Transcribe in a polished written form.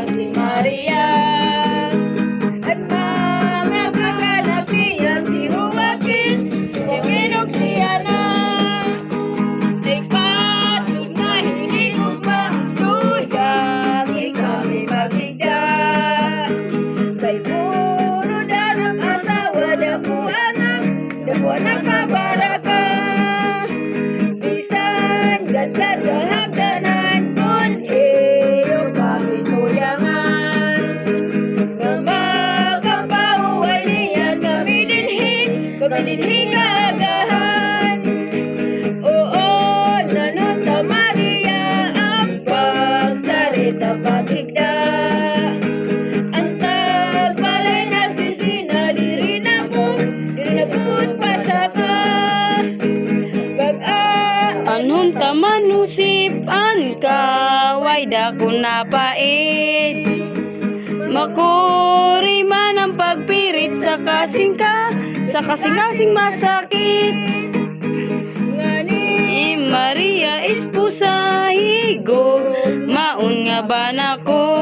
si Maria. At mga kaganap niya si Joaquin, si Joaquin ug si Ana. Ay patud nga hinigugma, tuyang kami maghigda. Kay puro darang asawa, dako anak kabaraka. Bisan ganda sa hagdanan, kun iyo kami tuyangan. Nga magkapahuway niya kami dinhin kaagahan. Oo, nanunta Maria ang pagsalita paghigda. Ang tagbalay na sisina, diri na pud pasaka. Anong tamanusipan ka, way dako napait. Makuri man ang pagpirit sa kasing masakit. Ngani Maria ispusa higog, maun nga ba nako?